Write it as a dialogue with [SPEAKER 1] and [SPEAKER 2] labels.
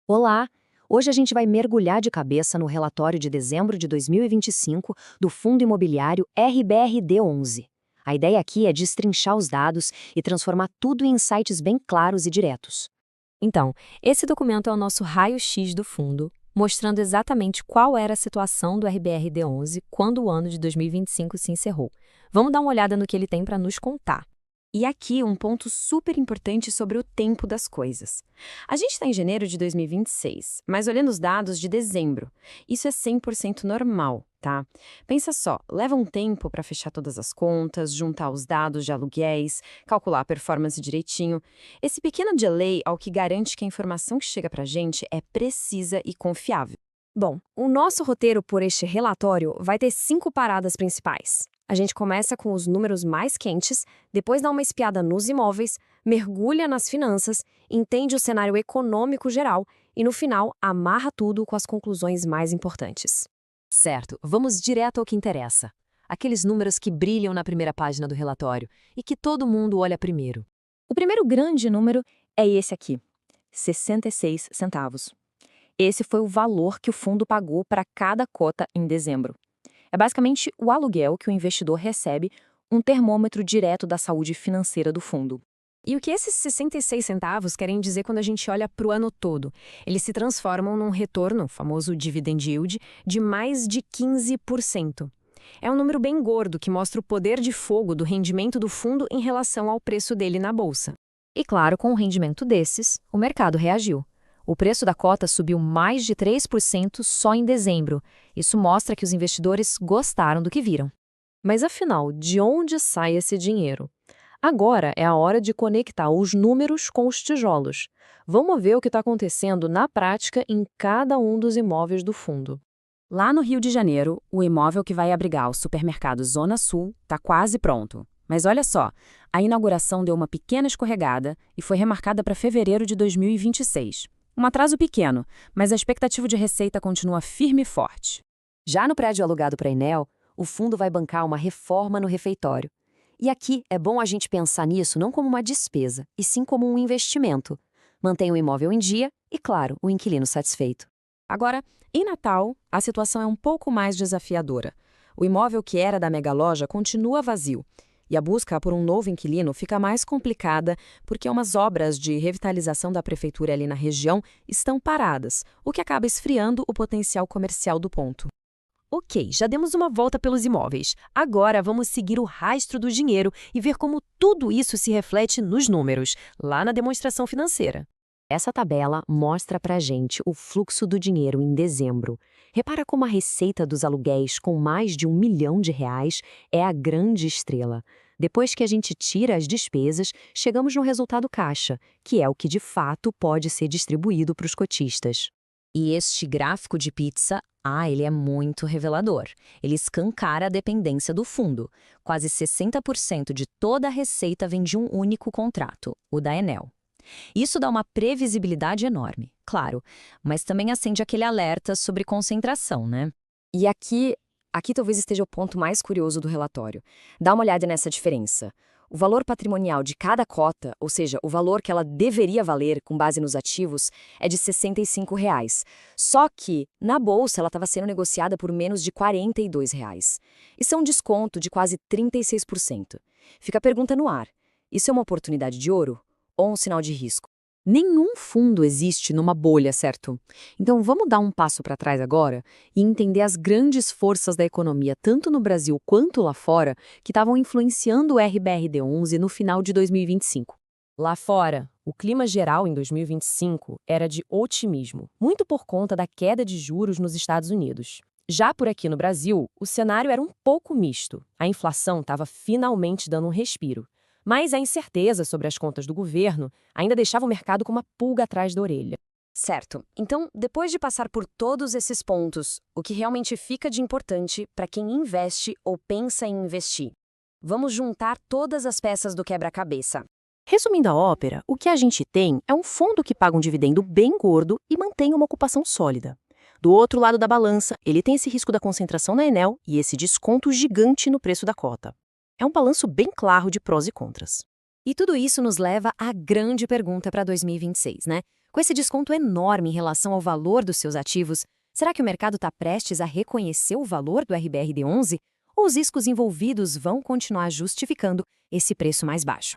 [SPEAKER 1] Olá! Hoje a gente vai mergulhar de cabeça no relatório de dezembro de 2025 do Fundo Imobiliário RBRD11. A ideia aqui é destrinchar os dados e transformar tudo em insights bem claros e diretos.
[SPEAKER 2] Então, esse documento é o nosso raio-x do fundo, mostrando exatamente qual era a situação do RBRD11 quando o ano de 2025 se encerrou. Vamos dar uma olhada no que ele tem para nos contar.
[SPEAKER 3] E aqui um ponto super importante sobre o tempo das coisas. A gente está em janeiro de 2026, mas olhando os dados de dezembro, isso é 100% normal, tá? Pensa só, leva um tempo para fechar todas as contas, juntar os dados de aluguéis, calcular a performance direitinho. Esse pequeno delay é o que garante que a informação que chega para a gente é precisa e confiável.
[SPEAKER 2] Bom, o nosso roteiro por este relatório vai ter 5 paradas principais. A gente começa com os números mais quentes, depois dá uma espiada nos imóveis, mergulha nas finanças, entende o cenário econômico geral e, no final, amarra tudo com as conclusões mais importantes.
[SPEAKER 1] Certo, vamos direto ao que interessa. Aqueles números que brilham na primeira página do relatório e que todo mundo olha primeiro.
[SPEAKER 4] O primeiro grande número é esse aqui, 66 centavos. Esse foi o valor que o fundo pagou para cada cota em dezembro. É basicamente o aluguel que o investidor recebe, um termômetro direto da saúde financeira do fundo.
[SPEAKER 2] E o que esses 66 centavos querem dizer quando a gente olha para o ano todo? Eles se transformam num retorno, famoso dividend yield, de mais de 15%. É um número bem gordo que mostra o poder de fogo do rendimento do fundo em relação ao preço dele na bolsa.
[SPEAKER 1] E claro, com um rendimento desses, o mercado reagiu. O preço da cota subiu mais de 3% só em dezembro. Isso mostra que os investidores gostaram do que viram.
[SPEAKER 5] Mas afinal, de onde sai esse dinheiro? Agora é a hora de conectar os números com os tijolos. Vamos ver o que está acontecendo na prática em cada um dos imóveis do fundo.
[SPEAKER 3] Lá no Rio de Janeiro, o imóvel que vai abrigar o supermercado Zona Sul está quase pronto. Mas olha só, a inauguração deu uma pequena escorregada e foi remarcada para fevereiro de 2026. Um atraso pequeno, mas a expectativa de receita continua firme e forte.
[SPEAKER 1] Já no prédio alugado para a Enel, o fundo vai bancar uma reforma no refeitório. E aqui é bom a gente pensar nisso não como uma despesa, e sim como um investimento. Mantém o imóvel em dia e, claro, o inquilino satisfeito.
[SPEAKER 3] Agora, em Natal, a situação é um pouco mais desafiadora. O imóvel que era da megaloja continua vazio. E a busca por um novo inquilino fica mais complicada porque umas obras de revitalização da prefeitura ali na região estão paradas, o que acaba esfriando o potencial comercial do ponto.
[SPEAKER 2] Ok, já demos uma volta pelos imóveis. Agora vamos seguir o rastro do dinheiro e ver como tudo isso se reflete nos números, lá na demonstração financeira.
[SPEAKER 1] Essa tabela mostra pra gente o fluxo do dinheiro em dezembro. Repara como a receita dos aluguéis com mais de R$ 1 milhão é a grande estrela. Depois que a gente tira as despesas, chegamos no resultado caixa, que é o que de fato pode ser distribuído para os cotistas.
[SPEAKER 6] E este gráfico de pizza, ele é muito revelador. Ele escancara a dependência do fundo. Quase 60% de toda a receita vem de um único contrato, o da Enel. Isso dá uma previsibilidade enorme, claro, mas também acende aquele alerta sobre concentração, né?
[SPEAKER 2] E aqui talvez esteja o ponto mais curioso do relatório. Dá uma olhada nessa diferença. O valor patrimonial de cada cota, ou seja, o valor que ela deveria valer com base nos ativos, é de R$ 65. Só que, na bolsa, ela estava sendo negociada por menos de R$ 42. Isso é um desconto de quase 36%. Fica a pergunta no ar. Isso é uma oportunidade de ouro ou um sinal de risco?
[SPEAKER 5] Nenhum fundo existe numa bolha, certo? Então vamos dar um passo para trás agora e entender as grandes forças da economia, tanto no Brasil quanto lá fora, que estavam influenciando o RBRD11 no final de 2025.
[SPEAKER 7] Lá fora, o clima geral em 2025 era de otimismo, muito por conta da queda de juros nos Estados Unidos. Já por aqui no Brasil, o cenário era um pouco misto. A inflação estava finalmente dando um respiro. Mas a incerteza sobre as contas do governo ainda deixava o mercado com uma pulga atrás da orelha.
[SPEAKER 2] Certo. Então, depois de passar por todos esses pontos, o que realmente fica de importante para quem investe ou pensa em investir? Vamos juntar todas as peças do quebra-cabeça.
[SPEAKER 4] Resumindo a ópera, o que a gente tem é um fundo que paga um dividendo bem gordo e mantém uma ocupação sólida. Do outro lado da balança, ele tem esse risco da concentração na Enel e esse desconto gigante no preço da cota. É um balanço bem claro de prós e contras.
[SPEAKER 2] E tudo isso nos leva à grande pergunta para 2026, né? Com esse desconto enorme em relação ao valor dos seus ativos, será que o mercado está prestes a reconhecer o valor do RBRD11? Ou os riscos envolvidos vão continuar justificando esse preço mais baixo?